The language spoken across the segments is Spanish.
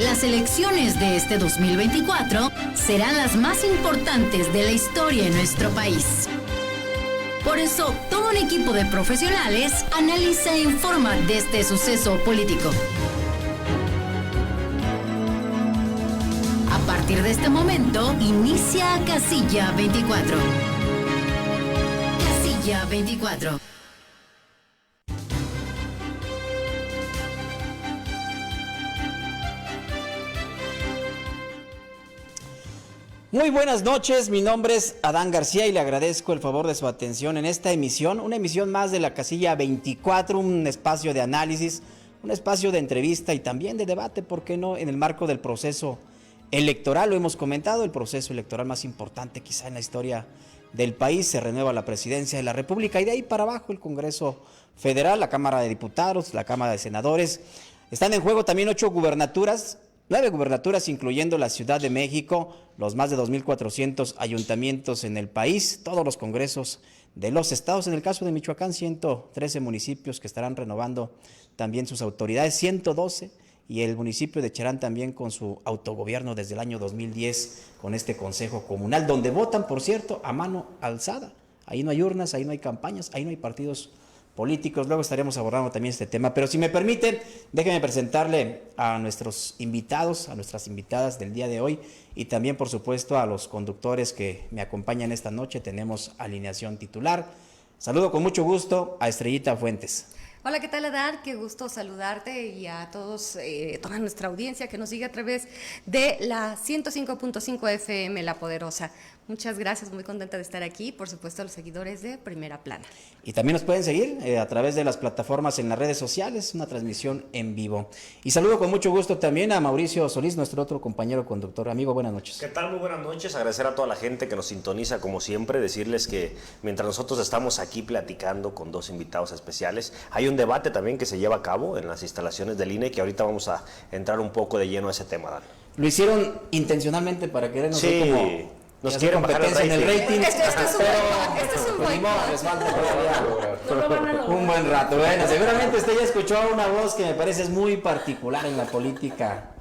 Las elecciones de este 2024 serán las más importantes de la historia en nuestro país. Por eso, todo un equipo de profesionales analiza e informa de este suceso político. A partir de este momento, inicia Casilla 24. Casilla 24. Muy buenas noches, mi nombre es Adán García y le agradezco el favor de su atención en esta emisión, una emisión más de la Casilla 24, un espacio de análisis, un espacio de entrevista y también de debate, ¿por qué no?, en el marco del proceso electoral. Lo hemos comentado, el proceso electoral más importante quizá en la historia del país. Se renueva la presidencia de la República y de ahí para abajo el Congreso Federal, la Cámara de Diputados, la Cámara de Senadores. Están en juego también 9 gubernaturas, incluyendo la Ciudad de México, los más de 2,400 ayuntamientos en el país, todos los congresos de los estados. En el caso de Michoacán, 113 municipios que estarán renovando también sus autoridades, 112, y el municipio de Cherán también con su autogobierno desde el año 2010, con este consejo comunal, donde votan, por cierto, a mano alzada. Ahí no hay urnas, ahí no hay campañas, ahí no hay partidos políticos. Luego estaremos abordando también este tema, pero si me permiten, déjenme presentarle a nuestros invitados, a nuestras invitadas del día de hoy y también, por supuesto, a los conductores que me acompañan esta noche. Tenemos alineación titular. Saludo con mucho gusto a Estrellita Fuentes. Hola, ¿qué tal, Adán? Qué gusto saludarte y a todos, toda nuestra audiencia que nos sigue a través de la 105.5 FM La Poderosa. Muchas gracias, muy contenta de estar aquí, por supuesto a los seguidores de Primera Plana. Y también nos pueden seguir a través de las plataformas en las redes sociales, una transmisión en vivo. Y saludo con mucho gusto también a Mauricio Solís, nuestro otro compañero conductor. Amigo, buenas noches. ¿Qué tal? Muy buenas noches. Agradecer a toda la gente que nos sintoniza como siempre, decirles que mientras nosotros estamos aquí platicando con dos invitados especiales, hay un debate también que se lleva a cabo en las instalaciones del INE, que ahorita vamos a entrar un poco de lleno a ese tema, Dan. Lo hicieron intencionalmente para querernos sí. Como nos quieren bajar el rating. En el rating. Este es un buen un buen rato. Bueno, seguramente usted ya escuchó una voz que me parece es muy particular en la política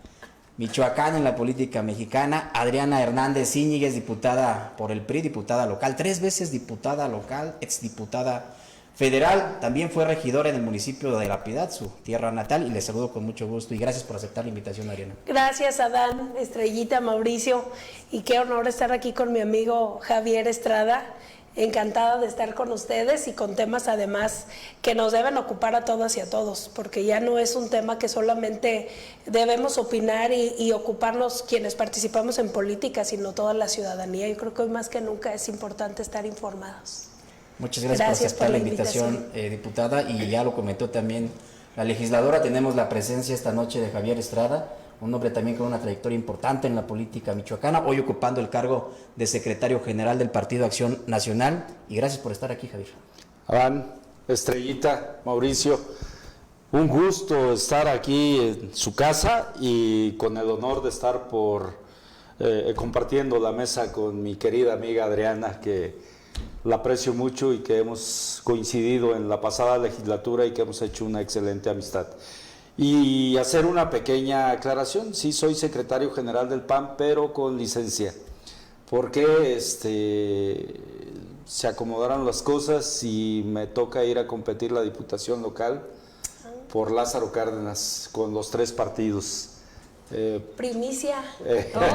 michoacana, en la política mexicana. Adriana Hernández Íñiguez, diputada por el PRI, diputada local, 3 veces diputada local, exdiputada federal, también fue regidora en el municipio de La Piedad, su tierra natal, y le saludo con mucho gusto y gracias por aceptar la invitación, Ariana. Gracias, Adán, Estrellita, Mauricio, y qué honor estar aquí con mi amigo Javier Estrada. Encantada de estar con ustedes y con temas además que nos deben ocupar a todas y a todos, porque ya no es un tema que solamente debemos opinar y ocuparnos quienes participamos en política, sino toda la ciudadanía. Yo creo que hoy más que nunca es importante estar informados. Muchas gracias por aceptar la invitación, diputada, y ya lo comentó también la legisladora. Tenemos la presencia esta noche de Javier Estrada, un hombre también con una trayectoria importante en la política michoacana, hoy ocupando el cargo de secretario general del Partido Acción Nacional, y gracias por estar aquí, Javier. Adán, Estrellita, Mauricio, un gusto estar aquí en su casa y con el honor de estar compartiendo la mesa con mi querida amiga Adriana, que la aprecio mucho y que hemos coincidido en la pasada legislatura y que hemos hecho una excelente amistad. Y hacer una pequeña aclaración: sí, soy secretario general del PAN, pero con licencia, porque se acomodaron las cosas y me toca ir a competir la diputación local por Lázaro Cárdenas con los 3 partidos. Primicia. En exclusiva.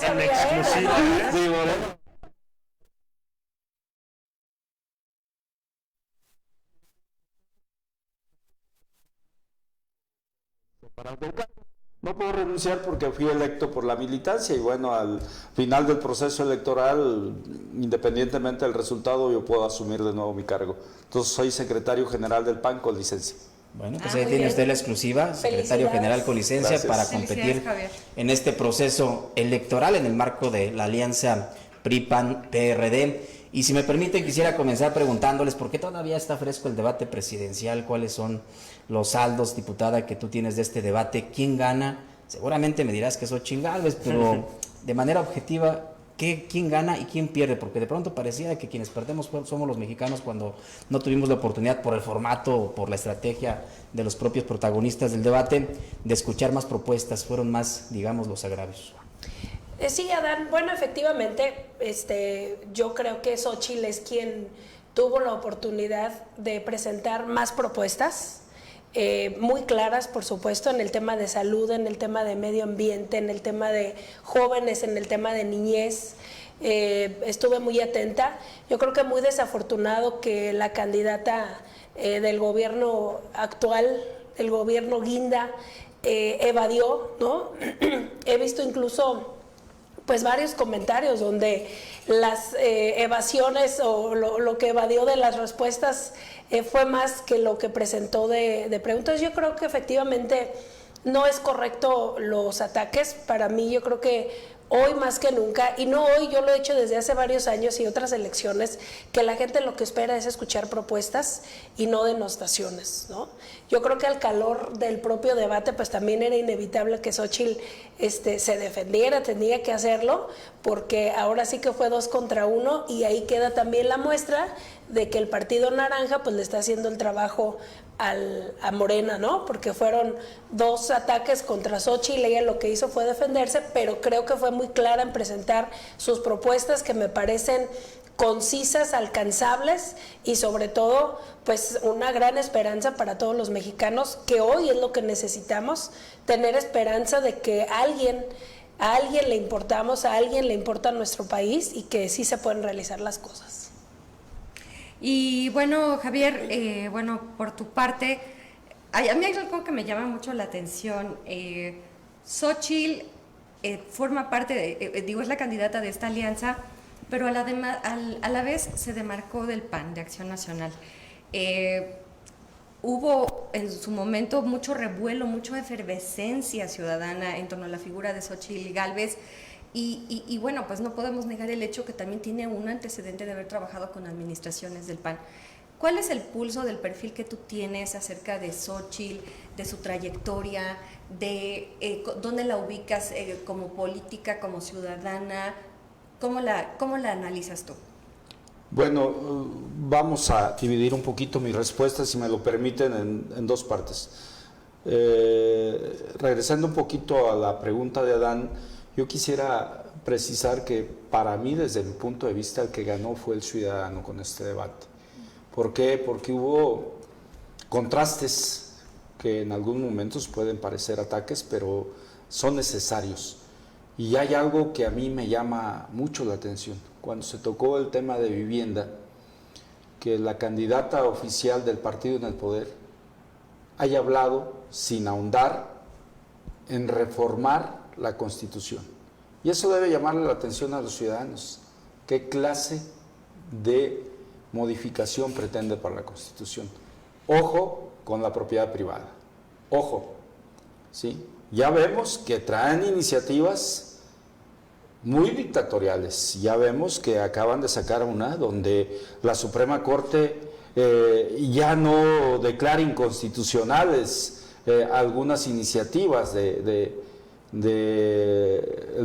En exclusiva. Sí, bueno. No puedo renunciar porque fui electo por la militancia y bueno, al final del proceso electoral, independientemente del resultado, yo puedo asumir de nuevo mi cargo. Entonces soy secretario general del PAN con licencia. Bueno, pues ahí tiene usted la exclusiva, secretario general con licencia. Gracias. Para competir en este proceso electoral en el marco de la alianza PRI-PAN-PRD. Y si me permiten, quisiera comenzar preguntándoles por qué todavía está fresco el debate presidencial, cuáles son los saldos, diputada, que tú tienes de este debate, quién gana. Seguramente me dirás que Xochitl Gálvez, pero de manera objetiva, quién gana y quién pierde, porque de pronto parecía que quienes perdemos somos los mexicanos cuando no tuvimos la oportunidad por el formato o por la estrategia de los propios protagonistas del debate de escuchar más propuestas, fueron más, digamos, los agravios. Sí, Adán, bueno, efectivamente, yo creo que Xóchitl es quien tuvo la oportunidad de presentar más propuestas, muy claras, por supuesto, en el tema de salud, en el tema de medio ambiente, en el tema de jóvenes, en el tema de niñez. Estuve muy atenta. Yo creo que muy desafortunado que la candidata del gobierno actual, el gobierno Guinda, evadió, ¿no? He visto incluso pues varios comentarios donde las evasiones o lo que evadió de las respuestas fue más que lo que presentó de preguntas. Yo creo que efectivamente no es correcto los ataques. Para mí, yo creo que hoy más que nunca, y no hoy, yo lo he hecho desde hace varios años y otras elecciones, que la gente lo que espera es escuchar propuestas y no denostaciones, ¿no? Yo creo que al calor del propio debate, pues también era inevitable que Xóchitl se defendiera, tenía que hacerlo, porque ahora sí que fue 2 contra 1 y ahí queda también la muestra de que el Partido Naranja pues le está haciendo el trabajo a Morena, ¿no? Porque fueron 2 ataques contra Xóchitl, ella lo que hizo fue defenderse, pero creo que fue muy clara en presentar sus propuestas que me parecen concisas, alcanzables y sobre todo pues una gran esperanza para todos los mexicanos, que hoy es lo que necesitamos, tener esperanza de que a alguien le importamos, a alguien le importa nuestro país y que sí se pueden realizar las cosas. Y bueno, Javier, bueno, por tu parte, a mí hay algo que me llama mucho la atención. Xóchitl forma parte de, es la candidata de esta alianza, pero a la vez se demarcó del PAN, de Acción Nacional. Hubo en su momento mucho revuelo, mucha efervescencia ciudadana en torno a la figura de Xóchitl Gálvez. Y bueno, pues no podemos negar el hecho que también tiene un antecedente de haber trabajado con administraciones del PAN. ¿Cuál es el pulso del perfil que tú tienes acerca de Xóchitl, de su trayectoria, de dónde la ubicas como política, como ciudadana? ¿Cómo la analizas tú? Bueno, vamos a dividir un poquito mi respuesta, si me lo permiten, en 2 partes. Regresando un poquito a la pregunta de Adán, yo quisiera precisar que para mí, desde mi punto de vista, el que ganó fue el ciudadano con este debate. ¿Por qué? Porque hubo contrastes que en algunos momentos pueden parecer ataques, pero son necesarios. Y hay algo que a mí me llama mucho la atención. Cuando se tocó el tema de vivienda, que la candidata oficial del partido en el poder haya hablado sin ahondar en reformar la Constitución. Y eso debe llamarle la atención a los ciudadanos. ¿Qué clase de modificación pretende para la Constitución? Ojo con la propiedad privada. Ojo, ¿sí? Ya vemos que traen iniciativas muy dictatoriales. Ya vemos que acaban de sacar una donde la Suprema Corte ya no declara inconstitucionales algunas iniciativas del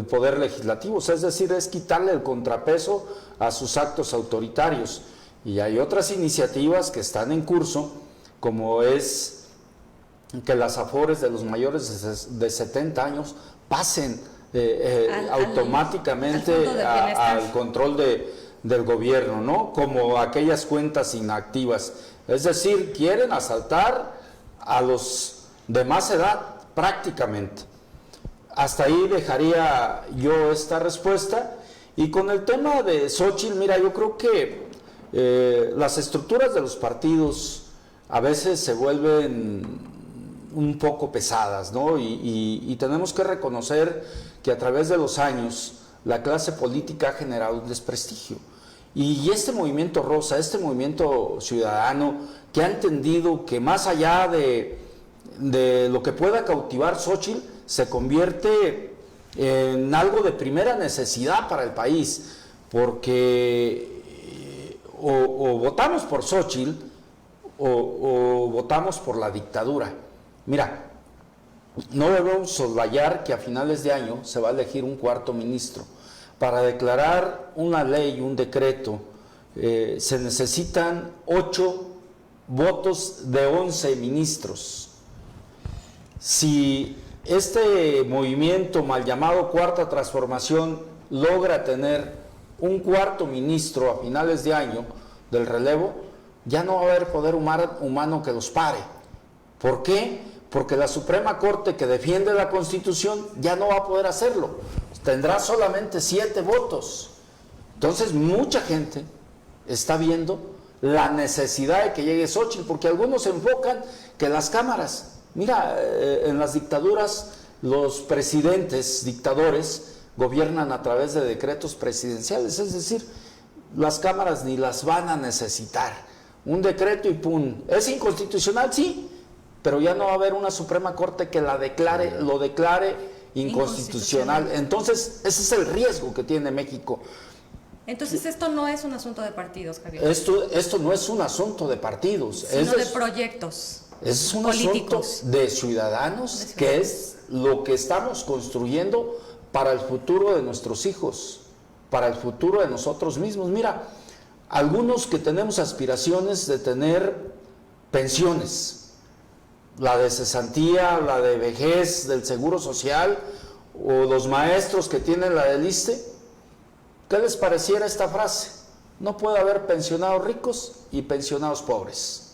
Poder Legislativo, o sea, es decir, es quitarle el contrapeso a sus actos autoritarios. Y hay otras iniciativas que están en curso, como es que las afores de los mayores de 70 años pasen automáticamente al control del gobierno, ¿no? Como aquellas cuentas inactivas. Es decir, quieren asaltar a los de más edad prácticamente. Hasta ahí dejaría yo esta respuesta. Y con el tema de Xóchitl, mira, yo creo que las estructuras de los partidos a veces se vuelven un poco pesadas, ¿no? Y tenemos que reconocer que a través de los años la clase política ha generado un desprestigio. Y este movimiento rosa, este movimiento ciudadano, que ha entendido que más allá de lo que pueda cautivar Xóchitl, se convierte en algo de primera necesidad para el país, porque o votamos por Xóchitl o votamos por la dictadura. Mira, no debemos soslayar que a finales de año se va a elegir un 4º ministro. para declarar una ley, un decreto, se necesitan 8 votos de 11 ministros. Si este movimiento mal llamado Cuarta Transformación logra tener un cuarto ministro a finales de año del relevo, ya no va a haber poder humano que los pare. ¿Por qué? Porque la Suprema Corte, que defiende la Constitución, ya no va a poder hacerlo. Tendrá solamente 7 votos. Entonces mucha gente está viendo la necesidad de que llegue Xóchitl, porque algunos enfocan que las cámaras, mira, en las dictaduras los presidentes, dictadores, gobiernan a través de decretos presidenciales, es decir, las cámaras ni las van a necesitar. Un decreto y pum. ¿Es inconstitucional? Sí, pero ya no va a haber una Suprema Corte que lo declare inconstitucional. Entonces, ese es el riesgo que tiene México. Entonces, esto no es un asunto de partidos, Javier. Esto no es un asunto de partidos, sino de proyectos. Es un políticos. asunto de ciudadanos, que es lo que estamos construyendo para el futuro de nuestros hijos, para el futuro de nosotros mismos. Mira, algunos que tenemos aspiraciones de tener pensiones, la de cesantía, la de vejez del Seguro Social, o los maestros que tienen la del ISSSTE, ¿qué les pareciera esta frase? No puede haber pensionados ricos y pensionados pobres.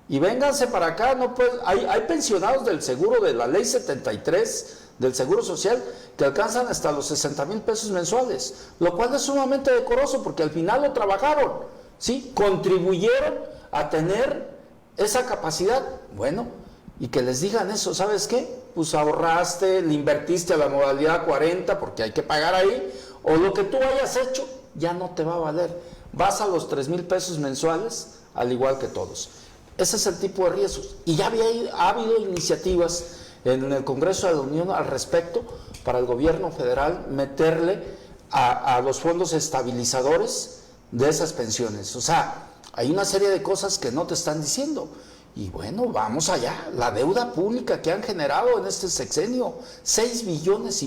Y vénganse para acá, no puede, hay pensionados del seguro de la ley 73 del Seguro Social que alcanzan hasta los 60,000 pesos mensuales, lo cual es sumamente decoroso porque al final lo trabajaron, ¿sí? Contribuyeron a tener esa capacidad. Bueno, y que les digan eso, ¿sabes qué? Pues ahorraste, le invertiste a la modalidad 40 porque hay que pagar ahí, o lo que tú hayas hecho ya no te va a valer. Vas a los 3,000 pesos mensuales al igual que todos. Ese es el tipo de riesgos. Y ya ha habido iniciativas en el Congreso de la Unión al respecto para el gobierno federal meterle a los fondos estabilizadores de esas pensiones. O sea, hay una serie de cosas que no te están diciendo. Y bueno, vamos allá. La deuda pública que han generado en este sexenio, 6,5 billones,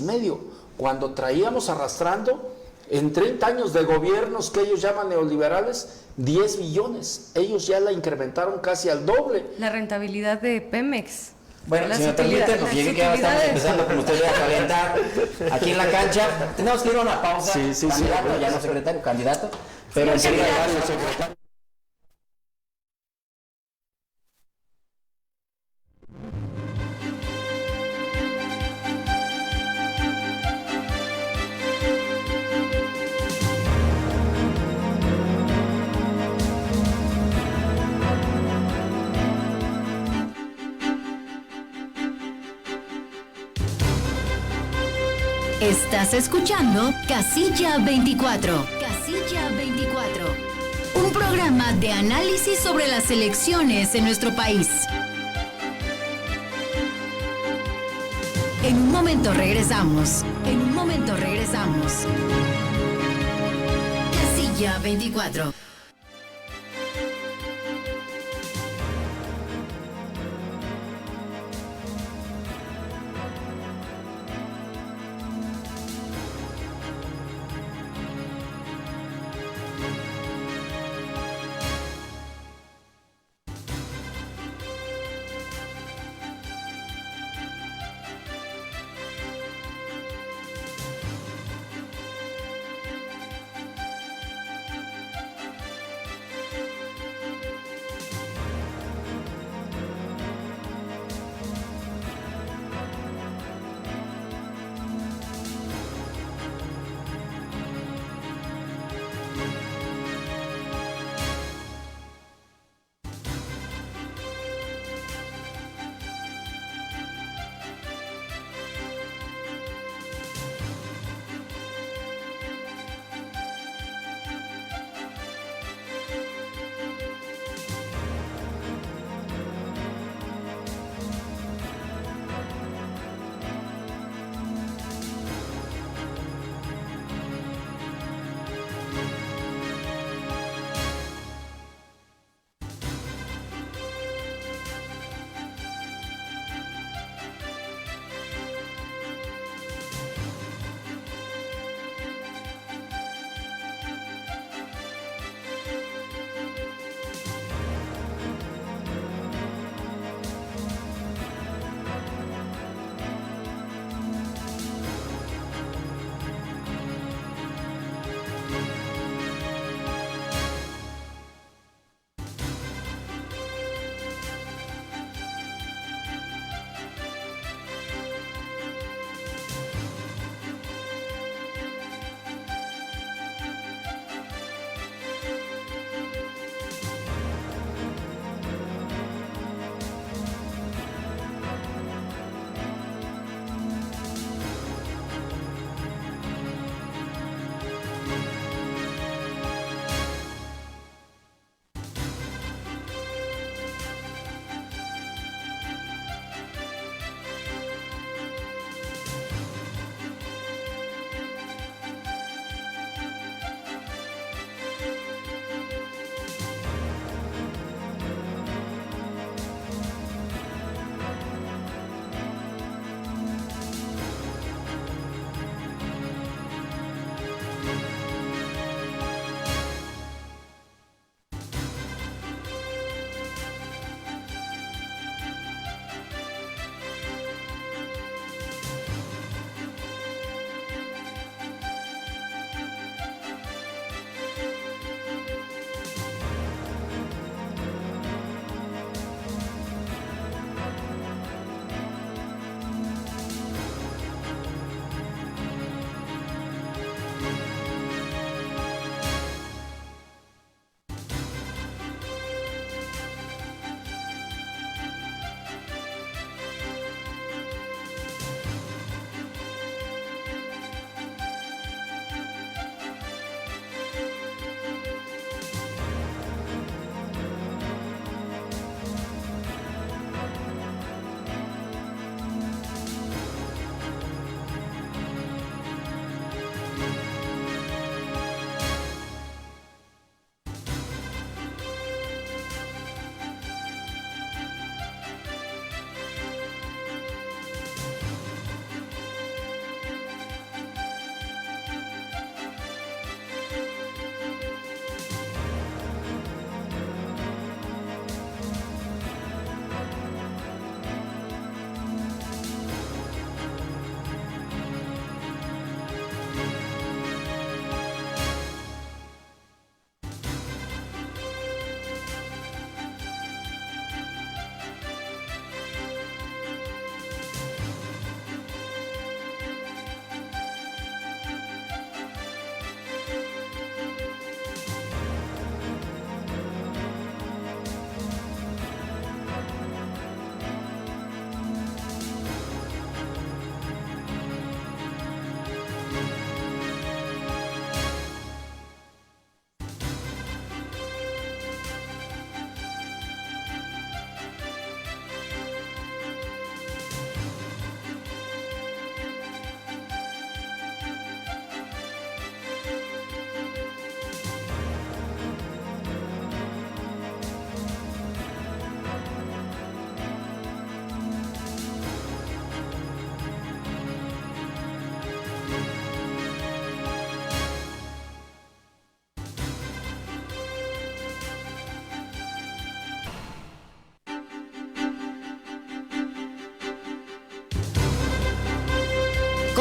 cuando traíamos arrastrando en 30 años de gobiernos que ellos llaman neoliberales, 10 billones. Ellos ya la incrementaron casi al doble. La rentabilidad de Pemex. Bueno, si me permiten, nos llegue que ya estamos empezando, como usted ve, a calentar aquí en la cancha. Tenemos que ir a una pausa. Sí, candidato, ya no secretario, candidato. Pero enseguida secretario. Estás escuchando Casilla 24. Casilla 24. Un programa de análisis sobre las elecciones en nuestro país. En un momento regresamos. Casilla 24.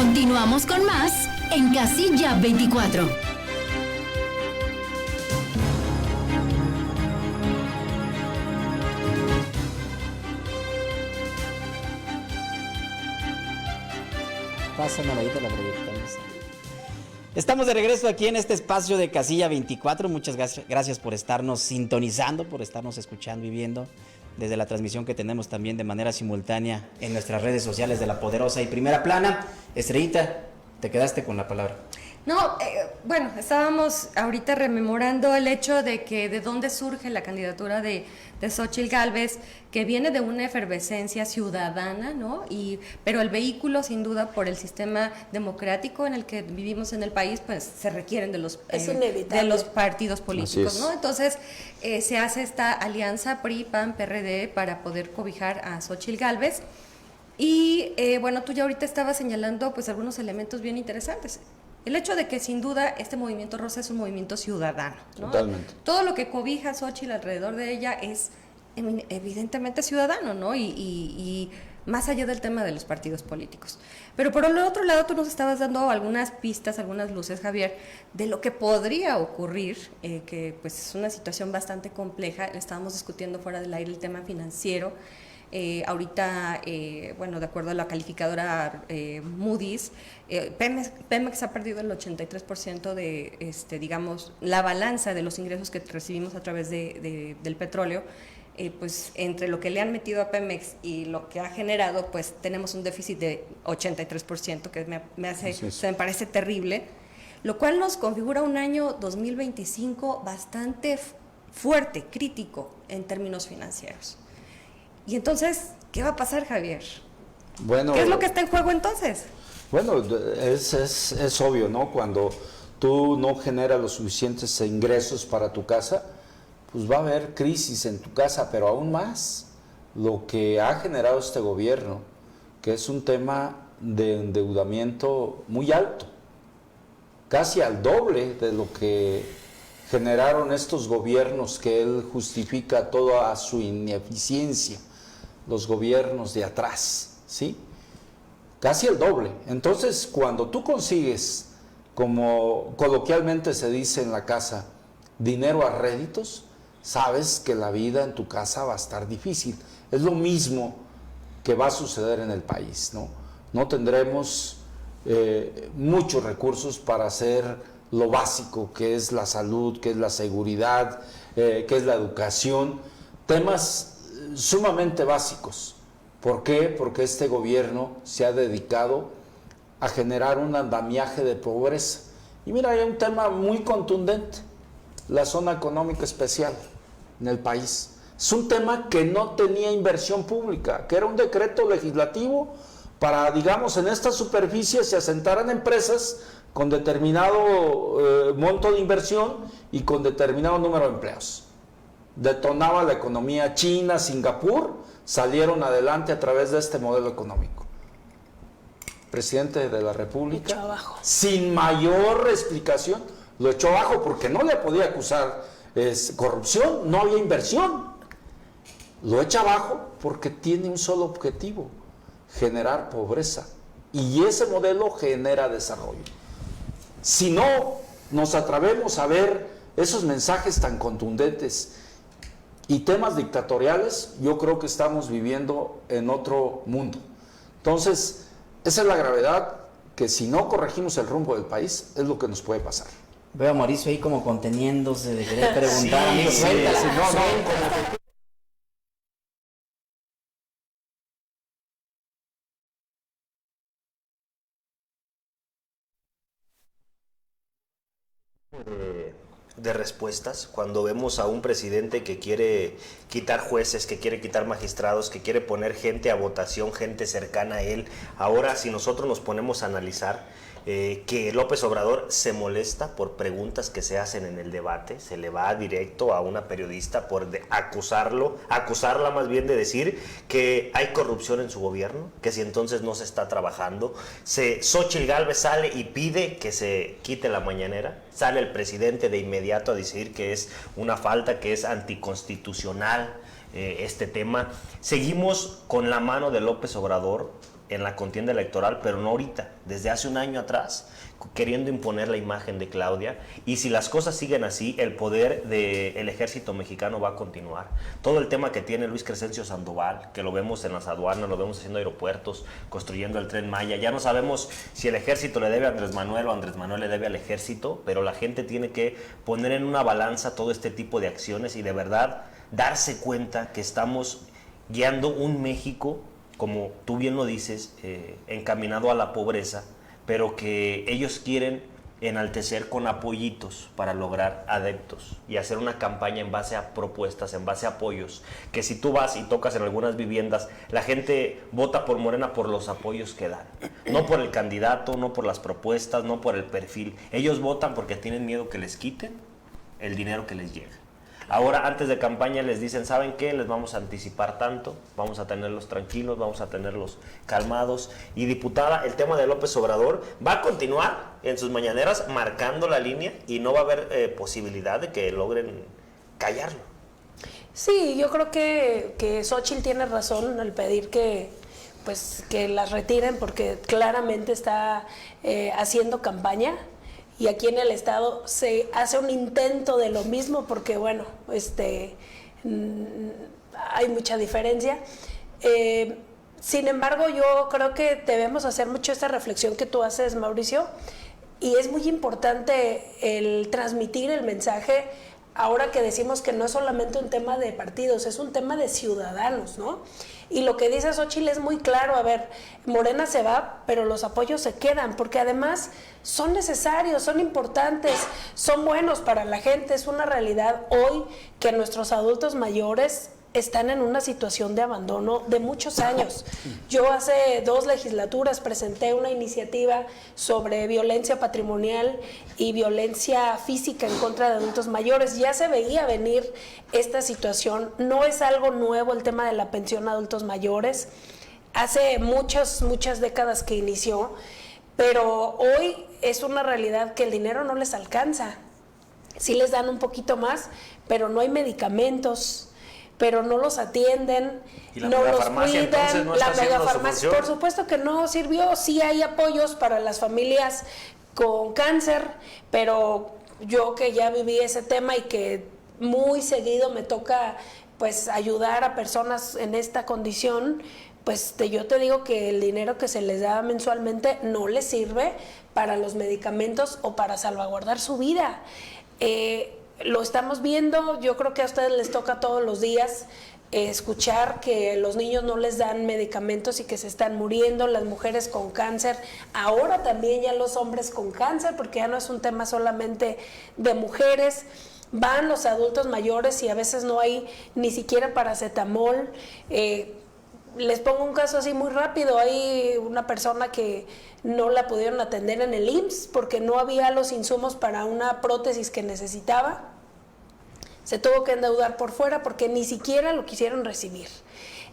Continuamos con más en Casilla 24. Pásame ahorita la proyectamos. Estamos de regreso aquí en este espacio de Casilla 24. Muchas gracias por estarnos sintonizando, por estarnos escuchando y viendo desde la transmisión que tenemos también de manera simultánea en nuestras redes sociales de La Poderosa y Primera Plana. Estrellita, te quedaste con la palabra. No, bueno, estábamos ahorita rememorando el hecho de que de dónde surge la candidatura de Xóchitl Gálvez, que viene de una efervescencia ciudadana, ¿no? Pero el vehículo, sin duda, por el sistema democrático en el que vivimos en el país, pues se requieren de los partidos políticos, ¿no? Entonces, se hace esta alianza PRI, PAN, PRD para poder cobijar a Xóchitl Gálvez. Y bueno, tú ya ahorita estabas señalando pues algunos elementos bien interesantes. El hecho de que sin duda este movimiento rosa es un movimiento ciudadano, ¿no? Totalmente. Todo lo que cobija a Xóchitl alrededor de ella es evidentemente ciudadano, ¿no? Y más allá del tema de los partidos políticos. Pero por el otro lado tú nos estabas dando algunas pistas, algunas luces, Javier, de lo que podría ocurrir, que pues es una situación bastante compleja. Estábamos discutiendo fuera del aire el tema financiero. Ahorita, bueno, de acuerdo a la calificadora Moody's, Pemex ha perdido el 83% de, digamos, la balanza de los ingresos que recibimos a través del petróleo. Pues entre lo que le han metido a Pemex y lo que ha generado, pues tenemos un déficit de 83%, que me parece terrible, lo cual nos configura un año 2025 bastante fuerte, crítico en términos financieros. Y entonces, ¿qué va a pasar, Javier? Bueno, ¿qué es lo que está en juego entonces? Bueno, es obvio, ¿no? Cuando tú no generas los suficientes ingresos para tu casa, pues va a haber crisis en tu casa, pero aún más lo que ha generado este gobierno, que es un tema de endeudamiento muy alto, casi al doble de lo que generaron estos gobiernos que él justifica toda su ineficiencia, los gobiernos de atrás, ¿sí? Casi el doble. Entonces, cuando tú consigues, como coloquialmente se dice en la casa, dinero a réditos, sabes que la vida en tu casa va a estar difícil. Es lo mismo que va a suceder en el país, ¿no? No tendremos muchos recursos para hacer lo básico, que es la salud, que es la seguridad, que es la educación, temas sumamente básicos. ¿Por qué? Porque este gobierno se ha dedicado a generar un andamiaje de pobreza. Y mira, hay un tema muy contundente, la zona económica especial en el país. Es un tema que no tenía inversión pública, que era un decreto legislativo para, digamos, en esta superficie se asentaran empresas con determinado monto de inversión y con determinado número de empleos. Detonaba la economía. China, Singapur salieron adelante a través de este modelo económico. Presidente de la República, sin mayor explicación, lo echó abajo porque no le podía acusar corrupción, no había inversión. Lo echa abajo porque tiene un solo objetivo: generar pobreza. Y ese modelo genera desarrollo. Si no nos atrevemos a ver esos mensajes tan contundentes y temas dictatoriales, yo creo que estamos viviendo en otro mundo. Entonces, esa es la gravedad, que si no corregimos el rumbo del país, es lo que nos puede pasar. Veo a Mauricio ahí como conteniéndose de querer preguntar, amigo, suéltala. De respuestas cuando vemos a un presidente que quiere quitar jueces, que quiere quitar magistrados, que quiere poner gente a votación, gente cercana a él. Ahora, si nosotros nos ponemos a analizar que López Obrador se molesta por preguntas que se hacen en el debate, se le va directo a una periodista por acusarla más bien de decir que hay corrupción en su gobierno, que si entonces no se está trabajando. Xóchitl Gálvez sale y pide que se quite la mañanera, sale el presidente de inmediato a decir que es una falta, que es anticonstitucional este tema. Seguimos con la mano de López Obrador en la contienda electoral, pero no ahorita, desde hace un año atrás, queriendo imponer la imagen de Claudia. Y si las cosas siguen así, el poder del ejército mexicano va a continuar. Todo el tema que tiene Luis Crescencio Sandoval, que lo vemos en las aduanas, lo vemos haciendo aeropuertos, construyendo el Tren Maya, ya no sabemos si el ejército le debe a Andrés Manuel o Andrés Manuel le debe al ejército, pero la gente tiene que poner en una balanza todo este tipo de acciones y de verdad darse cuenta que estamos guiando un México, como tú bien lo dices, encaminado a la pobreza, pero que ellos quieren enaltecer con apoyitos para lograr adeptos y hacer una campaña en base a propuestas, en base a apoyos, que si tú vas y tocas en algunas viviendas, la gente vota por Morena por los apoyos que dan, no por el candidato, no por las propuestas, no por el perfil. Ellos votan porque tienen miedo que les quiten el dinero que les llega. Ahora, antes de campaña les dicen, ¿saben qué? Les vamos a anticipar tanto, vamos a tenerlos tranquilos, vamos a tenerlos calmados. Y diputada, el tema de López Obrador va a continuar en sus mañaneras marcando la línea y no va a haber posibilidad de que logren callarlo. Sí, yo creo que Xóchitl tiene razón al pedir que las retiren, porque claramente está haciendo campaña. Y aquí en el estado se hace un intento de lo mismo porque, bueno, hay mucha diferencia. Sin embargo, yo creo que debemos hacer mucho esta reflexión que tú haces, Mauricio, y es muy importante el transmitir el mensaje. Ahora que decimos que no es solamente un tema de partidos, es un tema de ciudadanos, ¿no? Y lo que dice Xóchitl es muy claro. A ver, Morena se va, pero los apoyos se quedan, porque además son necesarios, son importantes, son buenos para la gente. Es una realidad hoy que nuestros adultos mayores están en una situación de abandono de muchos años. Yo hace 2 legislaturas presenté una iniciativa sobre violencia patrimonial y violencia física en contra de adultos mayores. Ya se veía venir esta situación, no es algo nuevo el tema de la pensión a adultos mayores. Hace muchas décadas que inició, pero hoy es una realidad que el dinero no les alcanza. Sí les dan un poquito más, pero no hay medicamentos, pero no los atienden, no los cuidan. No la megafarmacia, por supuesto que no sirvió. Sí hay apoyos para las familias con cáncer, pero yo que ya viví ese tema y que muy seguido me toca pues ayudar a personas en esta condición, pues yo te digo que el dinero que se les da mensualmente no les sirve para los medicamentos o para salvaguardar su vida. Lo estamos viendo. Yo creo que a ustedes les toca todos los días escuchar que los niños no les dan medicamentos y que se están muriendo, las mujeres con cáncer, ahora también ya los hombres con cáncer, porque ya no es un tema solamente de mujeres. Van los adultos mayores y a veces no hay ni siquiera paracetamol. Les pongo un caso así muy rápido. Hay una persona que no la pudieron atender en el IMSS porque no había los insumos para una prótesis que necesitaba. Se tuvo que endeudar por fuera porque ni siquiera lo quisieron recibir.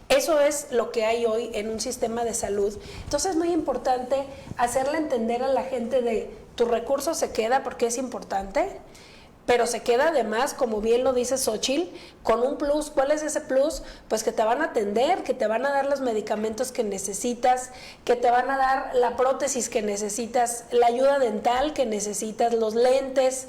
Eso es lo que hay hoy en un sistema de salud. Entonces es muy importante hacerle entender a la gente de tu recurso se queda porque es importante, pero se queda además, como bien lo dice Xóchitl, con un plus. ¿Cuál es ese plus? Pues que te van a atender, que te van a dar los medicamentos que necesitas, que te van a dar la prótesis que necesitas, la ayuda dental que necesitas, los lentes,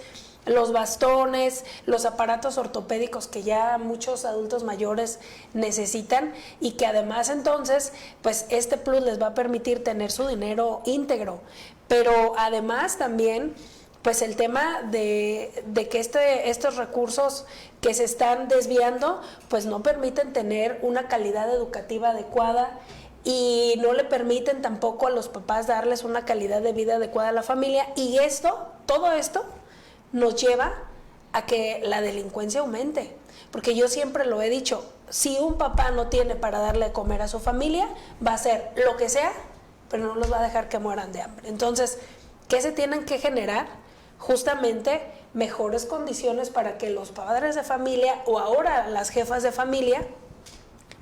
los bastones, los aparatos ortopédicos que ya muchos adultos mayores necesitan, y que además entonces pues este plus les va a permitir tener su dinero íntegro. Pero además también pues el tema de que estos recursos que se están desviando pues no permiten tener una calidad educativa adecuada y no le permiten tampoco a los papás darles una calidad de vida adecuada a la familia, y todo esto nos lleva a que la delincuencia aumente, porque yo siempre lo he dicho, si un papá no tiene para darle de comer a su familia, va a hacer lo que sea, pero no los va a dejar que mueran de hambre. Entonces, ¿qué se tienen que generar? Justamente mejores condiciones para que los padres de familia o ahora las jefas de familia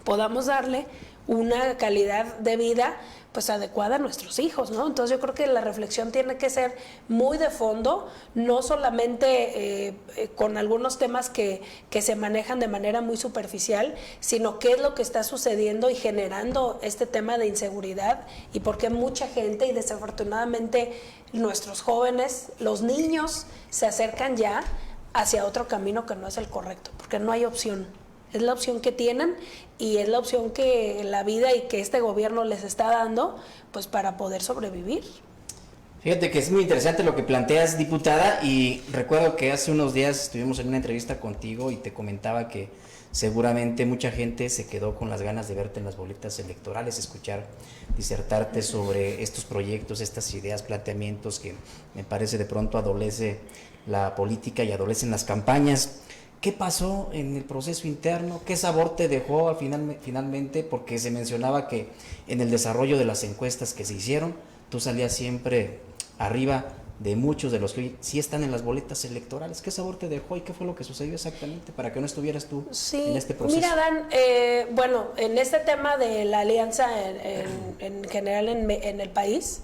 podamos darle una calidad de vida pues adecuada a nuestros hijos, ¿no? Entonces yo creo que la reflexión tiene que ser muy de fondo, no solamente con algunos temas que se manejan de manera muy superficial, sino qué es lo que está sucediendo y generando este tema de inseguridad y por qué mucha gente y desafortunadamente nuestros jóvenes, los niños se acercan ya hacia otro camino que no es el correcto, porque no hay opción. Es la opción que tienen y es la opción que la vida y que este gobierno les está dando pues para poder sobrevivir. Fíjate que es muy interesante lo que planteas, diputada, y recuerdo que hace unos días estuvimos en una entrevista contigo y te comentaba que seguramente mucha gente se quedó con las ganas de verte en las boletas electorales, escuchar disertarte sobre estos proyectos, estas ideas, planteamientos que me parece de pronto adolece la política y adolecen las campañas. ¿Qué pasó en el proceso interno? ¿Qué sabor te dejó finalmente? Porque se mencionaba que en el desarrollo de las encuestas que se hicieron, tú salías siempre arriba de muchos de los que hoy sí están en las boletas electorales. ¿Qué sabor te dejó y qué fue lo que sucedió exactamente para que no estuvieras tú en este proceso? Mira, Dan, bueno, en este tema de la alianza en general en el país,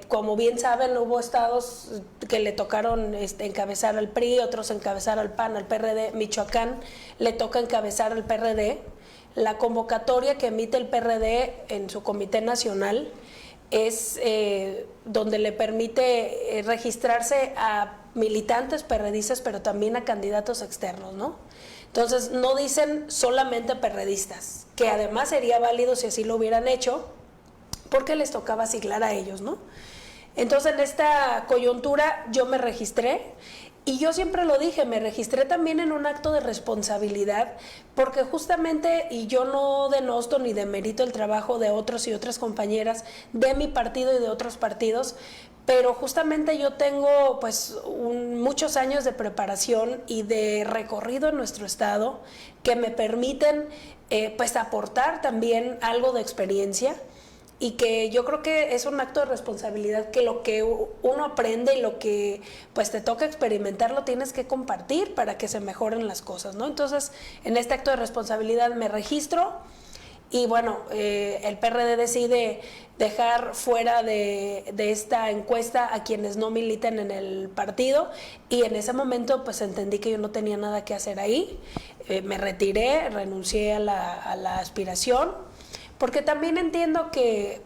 como bien saben, hubo estados que le tocaron encabezar al PRI, otros encabezar al PAN, al PRD. Michoacán le toca encabezar al PRD. La convocatoria que emite el PRD en su comité nacional es donde le permite registrarse a militantes perredistas, pero también a candidatos externos, ¿no? Entonces, no dicen solamente perredistas, que además sería válido si así lo hubieran hecho, porque les tocaba siglar a ellos, ¿no? Entonces, en esta coyuntura yo me registré y yo siempre lo dije, me registré también en un acto de responsabilidad, porque justamente, y yo no denosto ni demerito el trabajo de otros y otras compañeras de mi partido y de otros partidos, pero justamente yo tengo pues muchos años de preparación y de recorrido en nuestro estado que me permiten pues aportar también algo de experiencia. Y que yo creo que es un acto de responsabilidad, que lo que uno aprende y lo que pues te toca experimentar lo tienes que compartir para que se mejoren las cosas, ¿no? Entonces, en este acto de responsabilidad me registro y bueno, el PRD decide dejar fuera de esta encuesta a quienes no militen en el partido y en ese momento pues entendí que yo no tenía nada que hacer ahí, me retiré, renuncié a la aspiración. Porque también entiendo que,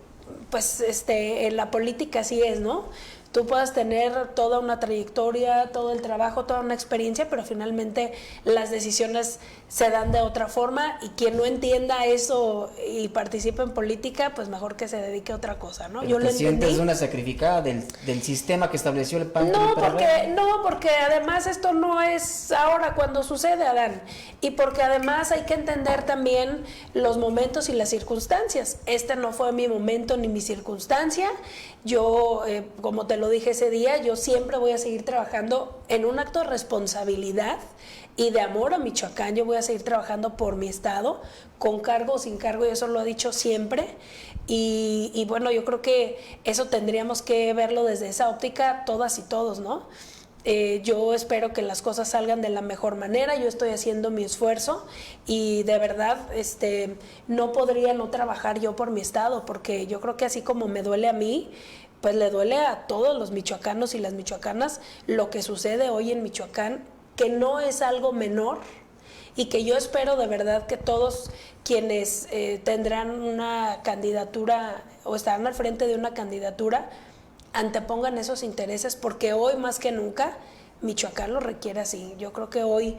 pues, en la política así es, ¿no? Tú puedas tener toda una trayectoria, todo el trabajo, toda una experiencia, pero finalmente las decisiones se dan de otra forma y quien no entienda eso y participe en política, pues mejor que se dedique a otra cosa, ¿no? Yo ¿te sientes una sacrificada del sistema que estableció el PAN? No, porque además esto no es ahora cuando sucede, Adán, y porque además hay que entender también los momentos y las circunstancias. Este no fue mi momento ni mi circunstancia. Yo, como te lo dije ese día, yo siempre voy a seguir trabajando en un acto de responsabilidad y de amor a Michoacán. Yo voy a seguir trabajando por mi estado, con cargo o sin cargo, y eso lo he dicho siempre. Y bueno, yo creo que eso tendríamos que verlo desde esa óptica todas y todos, ¿no? Yo espero que las cosas salgan de la mejor manera, yo estoy haciendo mi esfuerzo y de verdad no podría no trabajar yo por mi estado, porque yo creo que así como me duele a mí, pues le duele a todos los michoacanos y las michoacanas lo que sucede hoy en Michoacán, que no es algo menor y que yo espero de verdad que todos quienes tendrán una candidatura o estarán al frente de una candidatura antepongan esos intereses, porque hoy más que nunca Michoacán lo requiere así. Yo creo que hoy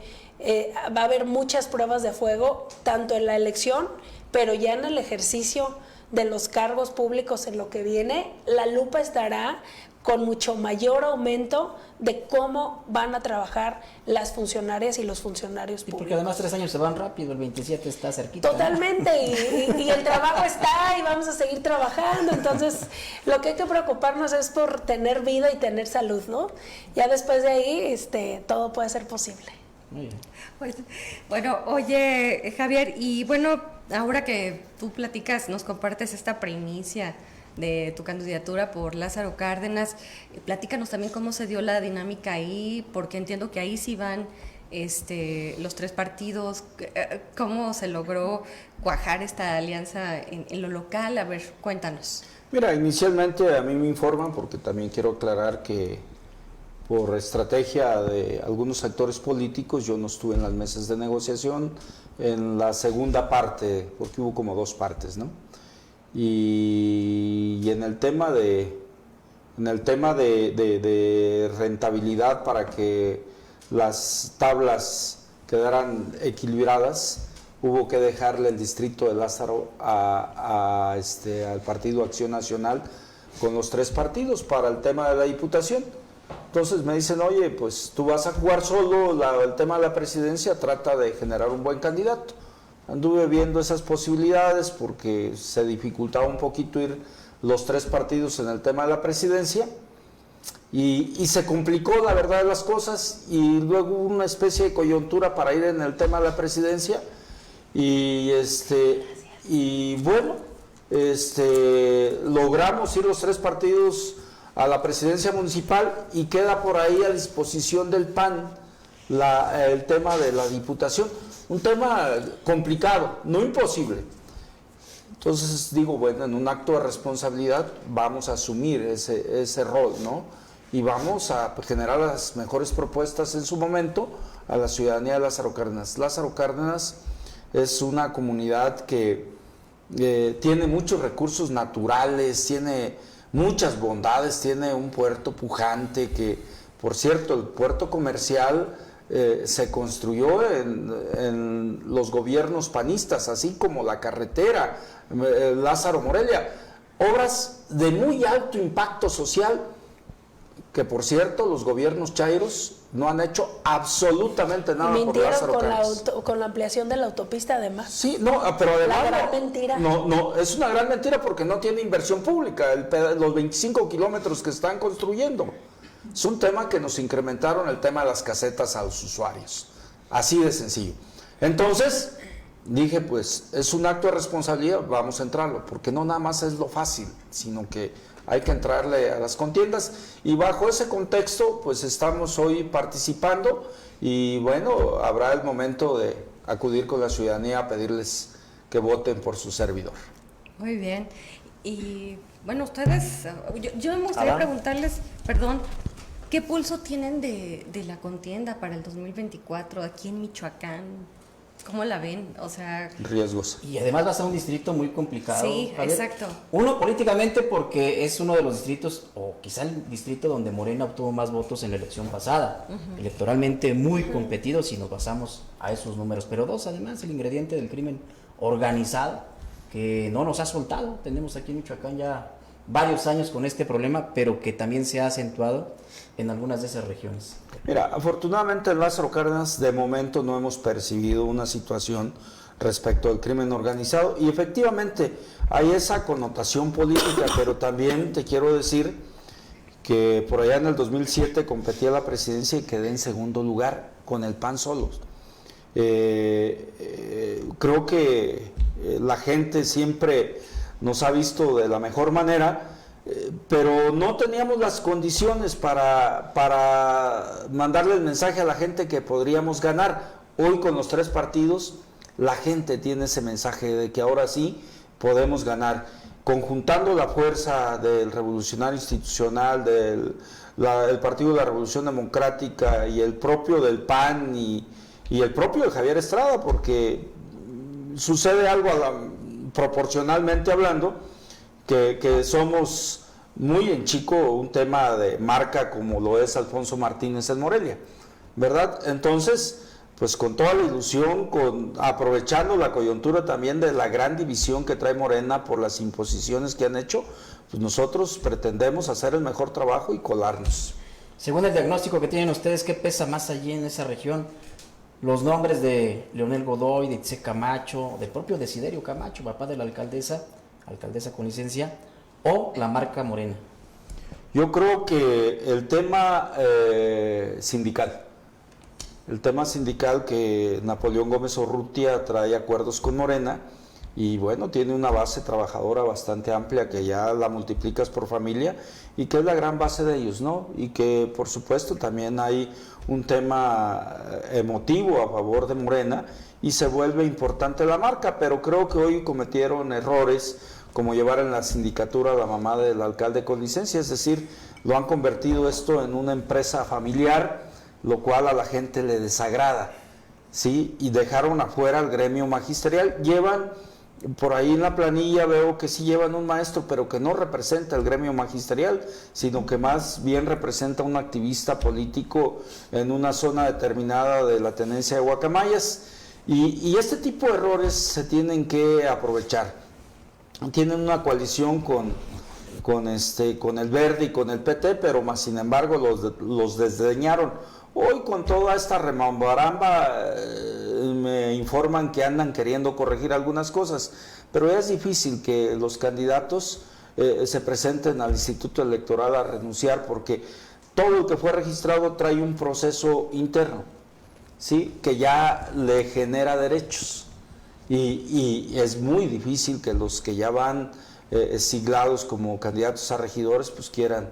va a haber muchas pruebas de fuego, tanto en la elección, pero ya en el ejercicio de los cargos públicos en lo que viene, la lupa estará con mucho mayor aumento de cómo van a trabajar las funcionarias y los funcionarios públicos. Porque además 3 años se van rápido, el 27 está cerquita. Totalmente, ¿no? y el trabajo está y vamos a seguir trabajando, entonces lo que hay que preocuparnos es por tener vida y tener salud, ¿no? Ya después de ahí todo puede ser posible. Muy bien. Bueno, oye, Javier, y bueno, ahora que tú platicas, nos compartes esta primicia de tu candidatura por Lázaro Cárdenas, platícanos también cómo se dio la dinámica ahí, porque entiendo que ahí sí van los tres partidos, ¿cómo se logró cuajar esta alianza en lo local? A ver, cuéntanos. Mira, inicialmente a mí me informan, porque también quiero aclarar que por estrategia de algunos actores políticos yo no estuve en las mesas de negociación en la segunda parte, porque hubo como dos partes, ¿no? Y en el tema de rentabilidad para que las tablas quedaran equilibradas, hubo que dejarle el distrito de Lázaro al Partido Acción Nacional con los tres partidos para el tema de la diputación. Entonces me dicen, oye, pues tú vas a jugar solo el tema de la presidencia, trata de generar un buen candidato. Anduve viendo esas posibilidades porque se dificultaba un poquito ir los tres partidos en el tema de la presidencia y se complicó la verdad de las cosas, y luego hubo una especie de coyuntura para ir en el tema de la presidencia y bueno, logramos ir los tres partidos a la presidencia municipal y queda por ahí a disposición del PAN el tema de la diputación, un tema complicado, no imposible. Entonces digo, bueno, en un acto de responsabilidad vamos a asumir ese rol, ¿no? Y vamos a generar las mejores propuestas en su momento a la ciudadanía de Lázaro Cárdenas. Lázaro Cárdenas es una comunidad que tiene muchos recursos naturales, tiene muchas bondades, tiene un puerto pujante que, por cierto, el puerto comercial se construyó en los gobiernos panistas, así como la carretera Lázaro Morelia, obras de muy alto impacto social que, por cierto, los gobiernos chairos no han hecho absolutamente nada por Lázaro Cárdenas. Con la ampliación de la autopista, además. Sí, no, pero además la gran mentira. No, es una gran mentira porque no tiene inversión pública, los 25 kilómetros que están construyendo. Es un tema que nos incrementaron el tema de las casetas a los usuarios, así de sencillo. Entonces dije, pues es un acto de responsabilidad, vamos a entrarlo, porque no nada más es lo fácil, sino que hay que entrarle a las contiendas, y bajo ese contexto pues estamos hoy participando, y bueno, habrá el momento de acudir con la ciudadanía a pedirles que voten por su servidor. Muy bien. Y bueno, ustedes, yo me gustaría preguntarles, perdón, ¿qué pulso tienen de la contienda para el 2024 aquí en Michoacán? ¿Cómo la ven? O sea, riesgos. Y además va a ser un distrito muy complicado. Sí, Javier. exacto. Uno, políticamente, porque es uno de los distritos, o quizá el distrito donde Morena obtuvo más votos en la elección pasada. Electoralmente muy competido si nos basamos a esos números. Pero dos, además, el ingrediente del crimen organizado, que no nos ha soltado. Tenemos aquí en Michoacán ya varios años con este problema, pero que también se ha acentuado en algunas de esas regiones. Mira, afortunadamente en Lázaro Cárdenas de momento no hemos percibido una situación respecto al crimen organizado, y efectivamente hay esa connotación política, pero también te quiero decir que por allá en el 2007 competí a la presidencia y quedé en segundo lugar con el PAN solos. Creo que la gente siempre nos ha visto de la mejor manera, pero no teníamos las condiciones para mandarle el mensaje a la gente que podríamos ganar. Hoy con los tres partidos la gente tiene ese mensaje de que ahora sí podemos ganar, conjuntando la fuerza del Revolucionario Institucional, del Partido de la Revolución Democrática y el propio del PAN y el propio de Javier Estrada, porque sucede algo proporcionalmente hablando, que somos muy en chico un tema de marca como lo es Alfonso Martínez en Morelia, ¿verdad? Entonces, pues con toda la ilusión, aprovechando la coyuntura también de la gran división que trae Morena por las imposiciones que han hecho, pues nosotros pretendemos hacer el mejor trabajo y colarnos. Según el diagnóstico que tienen ustedes, ¿qué pesa más allí en esa región? Los nombres de Leonel Godoy, de Itze Camacho, del propio Desiderio Camacho, papá de la alcaldesa con licencia, o la marca Morena. Yo creo que el tema sindical, que Napoleón Gómez Urrutia trae acuerdos con Morena, y bueno, tiene una base trabajadora bastante amplia que ya la multiplicas por familia y que es la gran base de ellos, ¿no? Y que por supuesto también hay un tema emotivo a favor de Morena y se vuelve importante la marca, pero creo que hoy cometieron errores como llevar en la sindicatura a la mamá del alcalde con licencia, es decir, lo han convertido esto en una empresa familiar, lo cual a la gente le desagrada, ¿sí? Y dejaron afuera al gremio magisterial. Llevan, por ahí en la planilla veo que sí llevan un maestro, pero que no representa el gremio magisterial, sino que más bien representa un activista político en una zona determinada de la tenencia de Guacamayas. Y este tipo de errores se tienen que aprovechar. Tienen una coalición con el Verde y con el PT, pero más sin embargo los desdeñaron. Hoy con toda esta remambaramba me informan que andan queriendo corregir algunas cosas, pero es difícil que los candidatos se presenten al Instituto Electoral a renunciar, porque todo lo que fue registrado trae un proceso interno, ¿sí? Que ya le genera derechos. Y es muy difícil que los que ya van siglados como candidatos a regidores pues quieran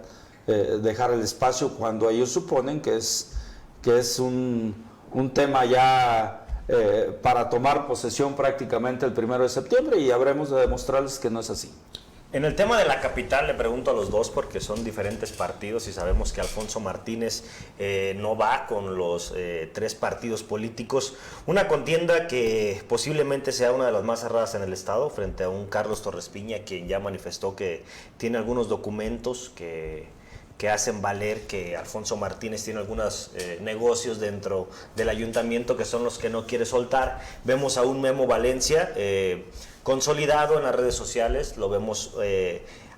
dejar el espacio cuando ellos suponen que es un tema ya para tomar posesión prácticamente el 1 de septiembre, y habremos de demostrarles que no es así. En el tema de la capital le pregunto a los dos, porque son diferentes partidos y sabemos que Alfonso Martínez no va con los 3 partidos políticos. Una contienda que posiblemente sea una de las más cerradas en el estado, frente a un Carlos Torres Piña, quien ya manifestó que tiene algunos documentos que hacen valer que Alfonso Martínez tiene algunos negocios dentro del ayuntamiento que son los que no quiere soltar. Vemos a un Memo Valencia consolidado en las redes sociales, lo vemos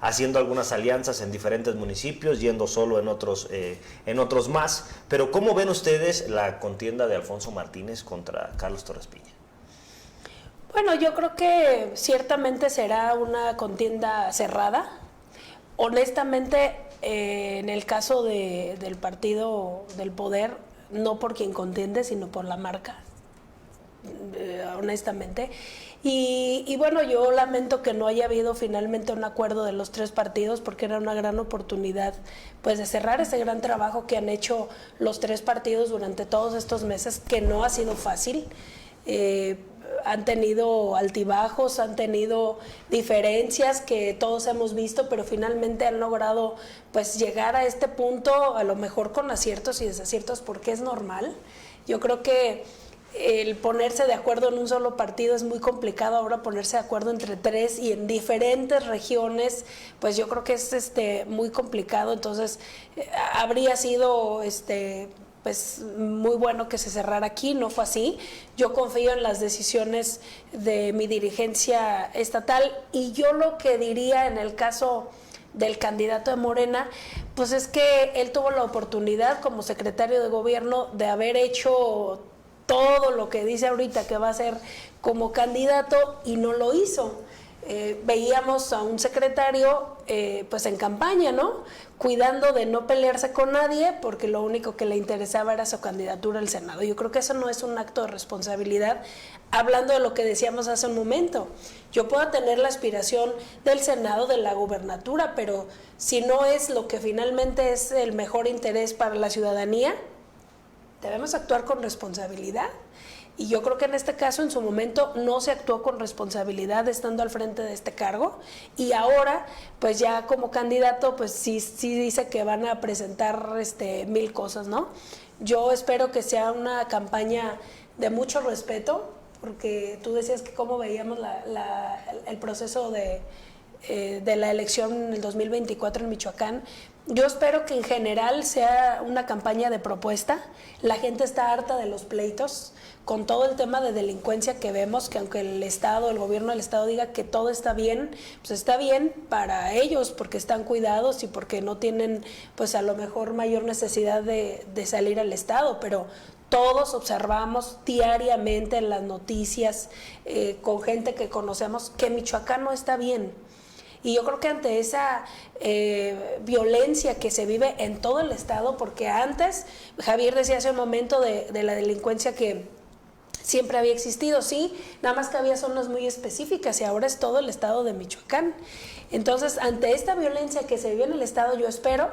haciendo algunas alianzas en diferentes municipios, yendo solo en otros más. Pero ¿cómo ven ustedes la contienda de Alfonso Martínez contra Carlos Torres Piña? Bueno, yo creo que ciertamente será una contienda cerrada. Honestamente, en el caso del partido del poder, no por quien contiende, sino por la marca, honestamente. Y bueno, yo lamento que no haya habido finalmente un acuerdo de los 3 partidos, porque era una gran oportunidad pues de cerrar ese gran trabajo que han hecho los 3 partidos durante todos estos meses, que no ha sido fácil. Han tenido altibajos, han tenido diferencias que todos hemos visto, pero finalmente han logrado pues llegar a este punto, a lo mejor con aciertos y desaciertos, porque es normal. Yo creo que el ponerse de acuerdo en un solo partido es muy complicado. Ahora ponerse de acuerdo entre 3 y en diferentes regiones, pues yo creo que es muy complicado. Entonces habría sido pues muy bueno que se cerrara aquí. No fue así. Yo confío en las decisiones de mi dirigencia estatal, y yo lo que diría en el caso del candidato de Morena, pues es que él tuvo la oportunidad como secretario de gobierno de haber hecho todo lo que dice ahorita que va a hacer como candidato, y no lo hizo. Veíamos a un secretario pues en campaña, ¿no? Cuidando de no pelearse con nadie, porque lo único que le interesaba era su candidatura al Senado. Yo creo que eso no es un acto de responsabilidad, hablando de lo que decíamos hace un momento. Yo puedo tener la aspiración del Senado, de la gubernatura, pero si no es lo que finalmente es el mejor interés para la ciudadanía, debemos actuar con responsabilidad. Y yo creo que en este caso, en su momento, no se actuó con responsabilidad estando al frente de este cargo, y ahora, pues ya como candidato, pues sí dice que van a presentar 1000 cosas, ¿no? Yo espero que sea una campaña de mucho respeto, porque tú decías que cómo veíamos el proceso de la elección en el 2024 en Michoacán. Yo espero que en general sea una campaña de propuesta. La gente está harta de los pleitos, con todo el tema de delincuencia que vemos, que aunque el gobierno del Estado diga que todo está bien, pues está bien para ellos, porque están cuidados y porque no tienen, pues a lo mejor mayor necesidad de salir al Estado, pero todos observamos diariamente en las noticias, con gente que conocemos, que Michoacán no está bien. Y yo creo que ante esa violencia que se vive en todo el estado, porque antes, Javier decía hace un momento de la delincuencia que siempre había existido, sí, nada más que había zonas muy específicas y ahora es todo el estado de Michoacán. Entonces, ante esta violencia que se vive en el estado, yo espero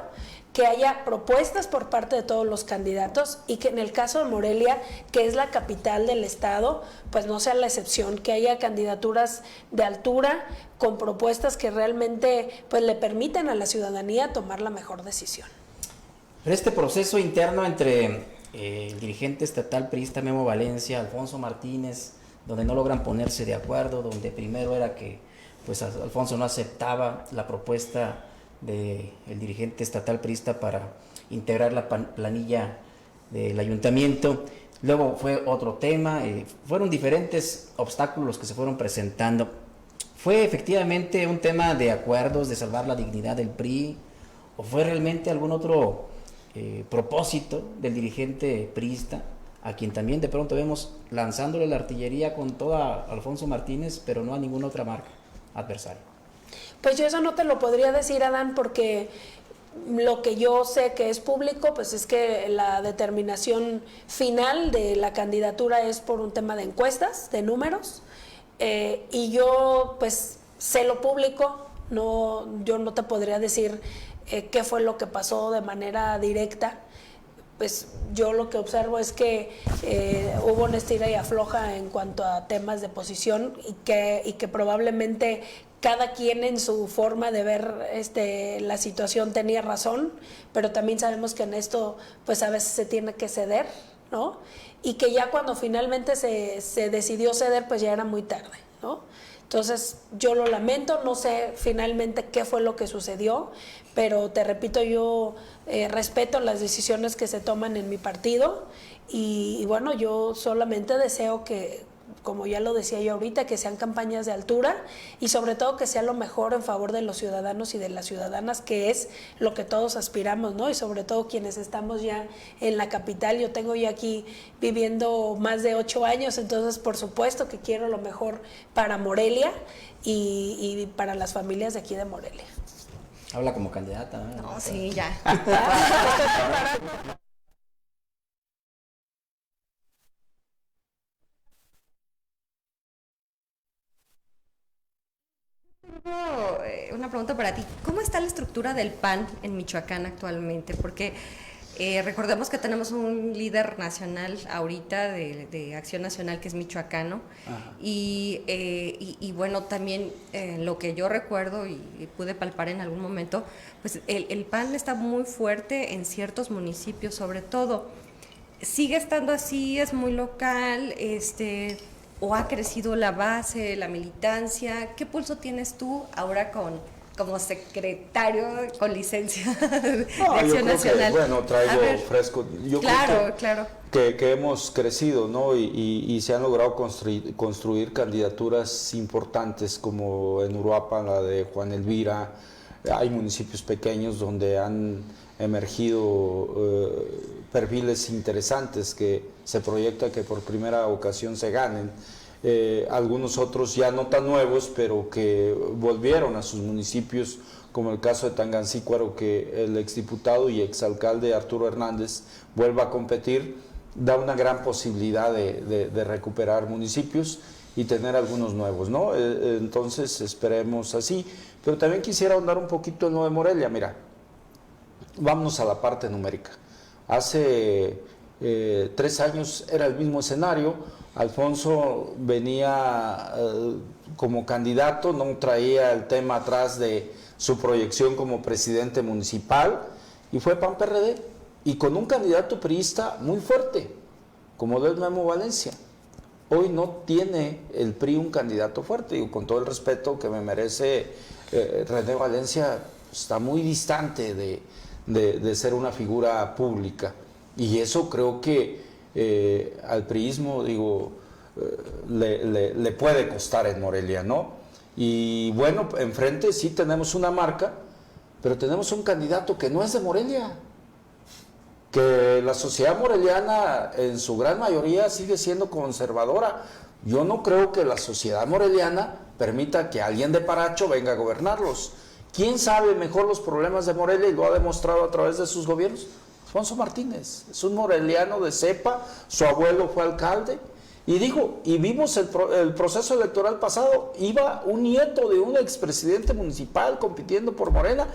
que haya propuestas por parte de todos los candidatos y que en el caso de Morelia, que es la capital del estado, pues no sea la excepción, que haya candidaturas de altura con propuestas que realmente pues le permitan a la ciudadanía tomar la mejor decisión. Pero este proceso interno entre el dirigente estatal priista Memo Valencia, Alfonso Martínez, donde no logran ponerse de acuerdo, donde primero era que pues Alfonso no aceptaba la propuesta del dirigente estatal priista para integrar la planilla del ayuntamiento. Luego fue otro tema, fueron diferentes obstáculos que se fueron presentando. ¿Fue efectivamente un tema de acuerdos, de salvar la dignidad del PRI, o fue realmente algún otro propósito del dirigente priista, a quien también de pronto vemos lanzándole la artillería con toda Alfonso Martínez, pero no a ninguna otra marca adversaria? Pues yo eso no te lo podría decir, Adán, porque lo que yo sé que es público, pues es que la determinación final de la candidatura es por un tema de encuestas, de números, y yo pues sé lo público, yo no te podría decir qué fue lo que pasó de manera directa. Pues yo lo que observo es que hubo una estira y afloja en cuanto a temas de posición y que probablemente cada quien en su forma de ver la situación tenía razón, pero también sabemos que en esto pues a veces se tiene que ceder, ¿no? Y que ya cuando finalmente se decidió ceder, pues ya era muy tarde, ¿no? Entonces yo lo lamento, no sé finalmente qué fue lo que sucedió, pero te repito, yo respeto las decisiones que se toman en mi partido y bueno, yo solamente deseo que, como ya lo decía yo ahorita, que sean campañas de altura y sobre todo que sea lo mejor en favor de los ciudadanos y de las ciudadanas, que es lo que todos aspiramos, ¿no? Y sobre todo quienes estamos ya en la capital. Yo tengo ya aquí viviendo más de 8 años, entonces por supuesto que quiero lo mejor para Morelia y para las familias de aquí de Morelia. Habla como candidata, ¿no? No, sí, ya. Tengo una pregunta para ti. ¿Cómo está la estructura del PAN en Michoacán actualmente? Porque recordemos que tenemos un líder nacional ahorita de Acción Nacional que es michoacano. Y bueno, también lo que yo recuerdo y pude palpar en algún momento, pues el PAN está muy fuerte en ciertos municipios, sobre todo. ¿Sigue estando así? ¿Es muy local? ¿O ha crecido la base, la militancia? ¿Qué pulso tienes tú ahora como secretario con licencia de Acción Nacional? Bueno, traigo fresco. Yo Claro. Que hemos crecido, ¿no? Y se han logrado construir candidaturas importantes, como en Uruapan, la de Juan Elvira. Hay municipios pequeños donde han emergido perfiles interesantes que se proyecta que por primera ocasión se ganen. Algunos otros ya no tan nuevos, pero que volvieron a sus municipios, como el caso de Tangancícuaro, que el exdiputado y exalcalde Arturo Hernández vuelva a competir, da una gran posibilidad de recuperar municipios y tener algunos nuevos, ¿no? Entonces esperemos así. Pero también quisiera ahondar un poquito en lo de Morelia. Mira, vámonos a la parte numérica. Hace 3 años era el mismo escenario. Alfonso venía como candidato, no traía el tema atrás de su proyección como presidente municipal, y fue PAN-PRD, y con un candidato priista muy fuerte, como lo es Memo Valencia. Hoy no tiene el PRI un candidato fuerte, y con todo el respeto que me merece René Valencia, está muy distante de ser una figura pública, y eso creo que al priismo, le puede costar en Morelia, ¿no? Y bueno, enfrente sí tenemos una marca, pero tenemos un candidato que no es de Morelia, que la sociedad moreliana en su gran mayoría sigue siendo conservadora. Yo no creo que la sociedad moreliana permita que alguien de Paracho venga a gobernarlos. ¿Quién sabe mejor los problemas de Morelia y lo ha demostrado a través de sus gobiernos? Alfonso Martínez es un moreliano de cepa, su abuelo fue alcalde Y vimos el proceso electoral pasado, iba un nieto de un expresidente municipal compitiendo por Morena,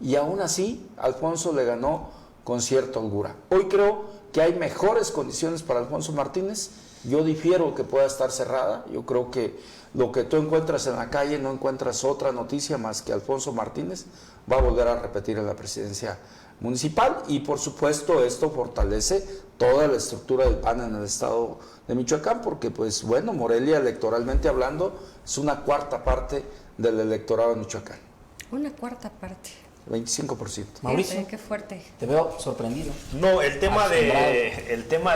y aún así Alfonso le ganó con cierta holgura. Hoy creo que hay mejores condiciones para Alfonso Martínez. Yo difiero que pueda estar cerrada. Yo creo que lo que tú encuentras en la calle, no encuentras otra noticia más que Alfonso Martínez va a volver a repetir en la presidencia municipal, y por supuesto esto fortalece toda la estructura del PAN en el estado de Michoacán, porque pues bueno, Morelia electoralmente hablando es una cuarta parte del electorado de Michoacán. Una cuarta parte. 25%. Mauricio, Qué fuerte. te veo sorprendido. No, el tema Asombrado.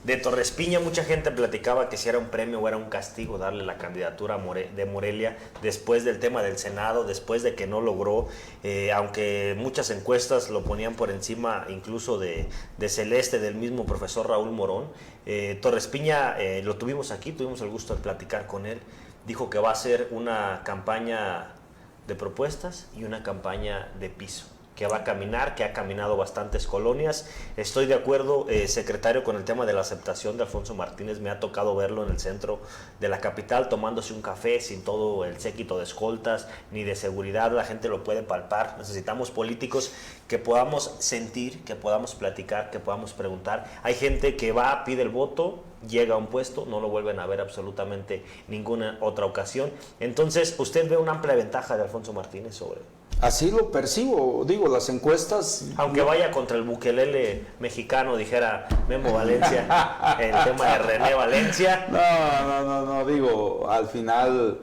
de Torres Piña, mucha gente platicaba que si era un premio o era un castigo darle la candidatura de Morelia después del tema del Senado, después de que no logró, aunque muchas encuestas lo ponían por encima incluso de Celeste, del mismo profesor Raúl Morón. Torres Piña lo tuvimos aquí, tuvimos el gusto de platicar con él, dijo que va a hacer una campaña de propuestas y una campaña de piso, que va a caminar, que ha caminado bastantes colonias. Estoy de acuerdo, secretario, con el tema de la aceptación de Alfonso Martínez. Me ha tocado verlo en el centro de la capital tomándose un café sin todo el séquito de escoltas ni de seguridad. La gente lo puede palpar. Necesitamos políticos que podamos sentir, que podamos platicar, que podamos preguntar. Hay gente que va, pide el voto, llega a un puesto, no lo vuelven a ver absolutamente ninguna otra ocasión. Entonces, ¿usted ve una amplia ventaja de Alfonso Martínez sobre...? Así lo percibo, digo, las encuestas... Aunque vaya contra el bukelele mexicano, dijera Memo Valencia, el tema de René Valencia. No, digo, al final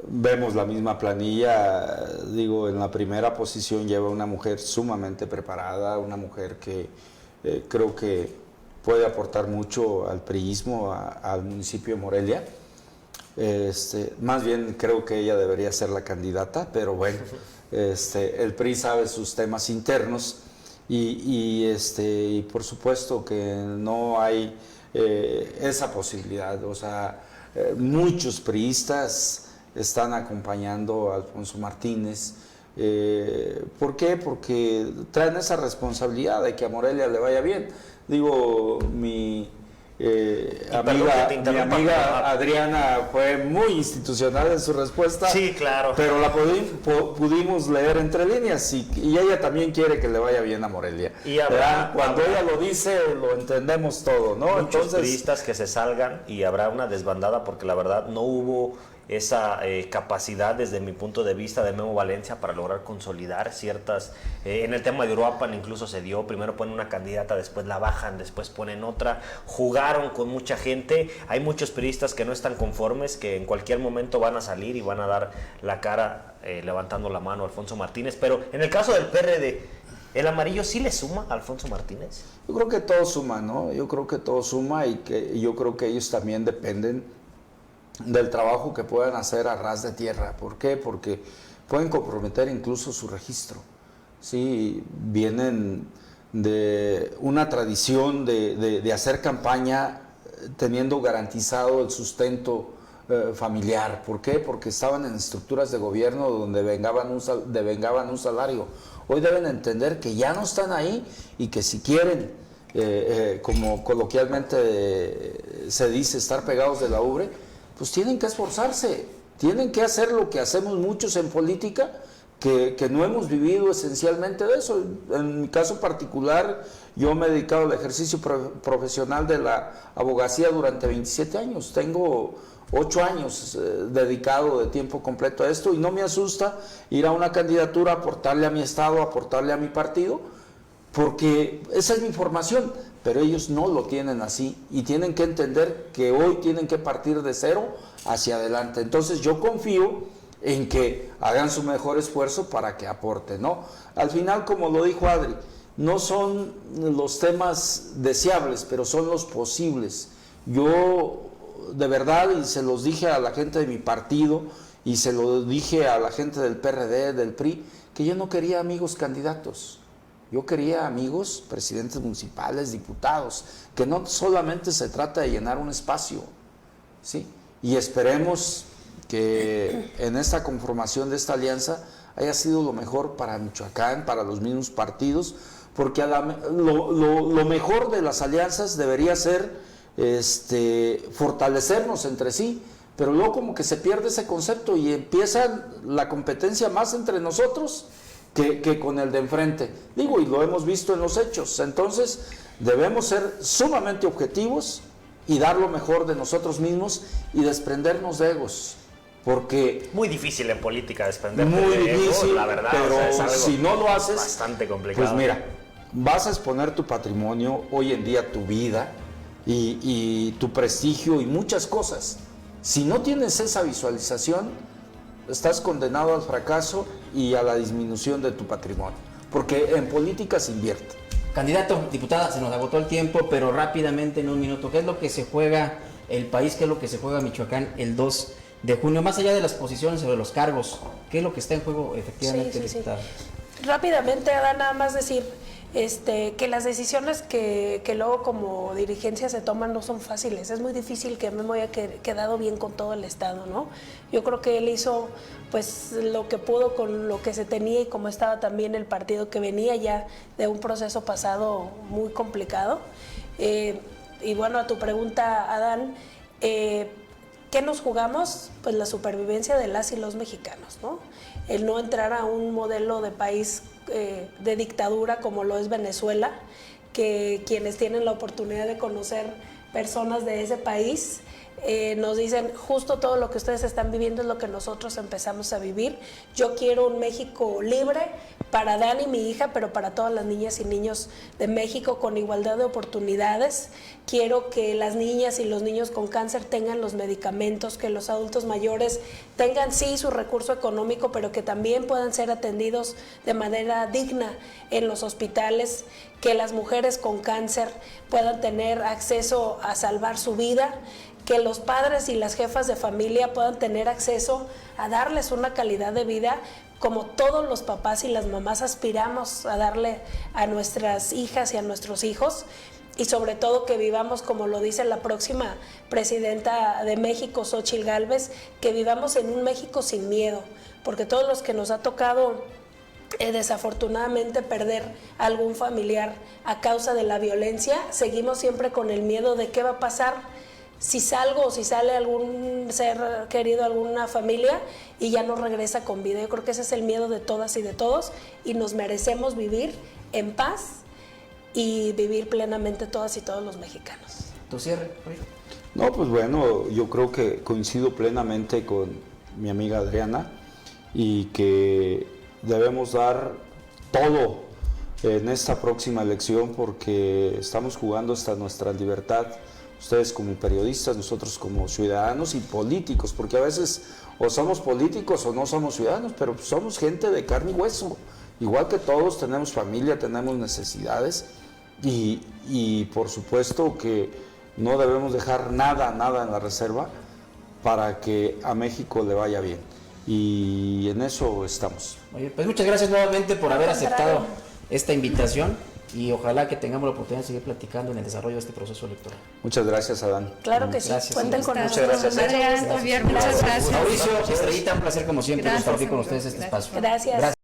vemos la misma planilla, digo, en la primera posición lleva una mujer sumamente preparada, una mujer que creo que puede aportar mucho al priismo, al municipio de Morelia. Más bien creo que ella debería ser la candidata, pero bueno... el PRI sabe sus temas internos y por supuesto que no hay esa posibilidad. O sea, muchos priistas están acompañando a Alfonso Martínez. ¿Por qué? Porque traen esa responsabilidad de que a Morelia le vaya bien. Digo, mi amiga Adriana fue muy institucional en su respuesta. Sí, claro. Pero la pudimos leer entre líneas y ella también quiere que le vaya bien a Morelia. Y cuando ella lo dice, lo entendemos todo, ¿no? Muchos priistas que se salgan y habrá una desbandada, porque la verdad no hubo esa capacidad desde mi punto de vista de Memo Valencia para lograr consolidar ciertas, en el tema de Uruapan incluso se dio, primero ponen una candidata, después la bajan, después ponen otra, jugaron con mucha gente. Hay muchos priistas que no están conformes, que en cualquier momento van a salir y van a dar la cara levantando la mano a Alfonso Martínez, pero en el caso del PRD, ¿el amarillo sí le suma a Alfonso Martínez? Yo creo que todo suma, ¿no? Yo creo que todo suma y yo creo que ellos también dependen del trabajo que puedan hacer a ras de tierra. ¿Por qué? Porque pueden comprometer incluso su registro. Sí, vienen de una tradición de hacer campaña teniendo garantizado el sustento familiar. ¿Por qué? Porque estaban en estructuras de gobierno donde devengaban un salario. Hoy deben entender que ya no están ahí y que si quieren, como coloquialmente se dice, estar pegados de la ubre, pues tienen que esforzarse, tienen que hacer lo que hacemos muchos en política, que no hemos vivido esencialmente de eso. En mi caso particular, yo me he dedicado al ejercicio profesional de la abogacía durante 27 años. Tengo 8 años dedicado de tiempo completo a esto y no me asusta ir a una candidatura, aportarle a mi estado, aportarle a mi partido, porque esa es mi formación. Pero ellos no lo tienen así y tienen que entender que hoy tienen que partir de cero hacia adelante. Entonces yo confío en que hagan su mejor esfuerzo para que aporten, ¿no? Al final, como lo dijo Adri, no son los temas deseables, pero son los posibles. Yo, de verdad, y se los dije a la gente de mi partido y se lo dije a la gente del PRD, del PRI, que yo no quería amigos candidatos. Yo quería amigos, presidentes municipales, diputados, que no solamente se trata de llenar un espacio, ¿sí? Y esperemos que en esta conformación de esta alianza haya sido lo mejor para Michoacán, para los mismos partidos, porque lo mejor de las alianzas debería ser fortalecernos entre sí, pero luego como que se pierde ese concepto y empieza la competencia más entre nosotros que con el de enfrente. Digo, y lo hemos visto en los hechos. Entonces, debemos ser sumamente objetivos y dar lo mejor de nosotros mismos y desprendernos de egos. Porque muy difícil en política desprenderte muy de difícil, ego, la verdad, pero o sea, es algo si no lo haces, bastante complicado. Pues mira, vas a exponer tu patrimonio, hoy en día tu vida y tu prestigio y muchas cosas. Si no tienes esa visualización, estás condenado al fracaso y a la disminución de tu patrimonio, porque en política se invierte. Candidato, diputada, se nos agotó el tiempo, pero rápidamente en un minuto, ¿qué es lo que se juega el país, qué es lo que se juega Michoacán el 2 de junio? Más allá de las posiciones o de los cargos, ¿qué es lo que está en juego efectivamente, diputada? Sí. Rápidamente, Adán, nada más decir que las decisiones que luego como dirigencia se toman no son fáciles. Es muy difícil que Memo haya quedado bien con todo el Estado, ¿no? Yo creo que él hizo pues lo que pudo con lo que se tenía y como estaba también el partido que venía ya de un proceso pasado muy complicado. Y bueno, a tu pregunta, Adán, ¿qué nos jugamos? Pues la supervivencia de las y los mexicanos, ¿no? El no entrar a un modelo de país de dictadura como lo es Venezuela, que quienes tienen la oportunidad de conocer personas de ese país nos dicen justo todo lo que ustedes están viviendo es lo que nosotros empezamos a vivir. Yo quiero un México libre para Dani, mi hija, pero para todas las niñas y niños de México con igualdad de oportunidades. Quiero que las niñas y los niños con cáncer tengan los medicamentos, que los adultos mayores tengan sí su recurso económico, pero que también puedan ser atendidos de manera digna en los hospitales, que las mujeres con cáncer puedan tener acceso a salvar su vida, que los padres y las jefas de familia puedan tener acceso a darles una calidad de vida como todos los papás y las mamás aspiramos a darle a nuestras hijas y a nuestros hijos, y sobre todo que vivamos, como lo dice la próxima presidenta de México, Xóchitl Gálvez, que vivamos en un México sin miedo, porque todos los que nos ha tocado desafortunadamente perder algún familiar a causa de la violencia, seguimos siempre con el miedo de qué va a pasar si salgo o si sale algún ser querido, alguna familia y ya no regresa con vida. Yo creo que ese es el miedo de todas y de todos y nos merecemos vivir en paz y vivir plenamente todas y todos los mexicanos. ¿Tu cierre? No, pues bueno, yo creo que coincido plenamente con mi amiga Adriana y que debemos dar todo en esta próxima elección porque estamos jugando hasta nuestra libertad. Ustedes como periodistas, nosotros como ciudadanos y políticos, porque a veces o somos políticos o no somos ciudadanos, pero somos gente de carne y hueso. Igual que todos tenemos familia, tenemos necesidades y por supuesto que no debemos dejar nada en la reserva para que a México le vaya bien. Y en eso estamos. Oye, pues muchas gracias nuevamente por haber aceptado esta invitación. Y ojalá que tengamos la oportunidad de seguir platicando en el desarrollo de este proceso electoral. Muchas gracias, Adán. Claro que sí, gracias, cuenten con muchas nosotros. gracias. Adrián, Javier, muchas gracias. Mauricio, Estrellita, un placer como siempre Gracias, compartir con amigo. ustedes este espacio. Gracias.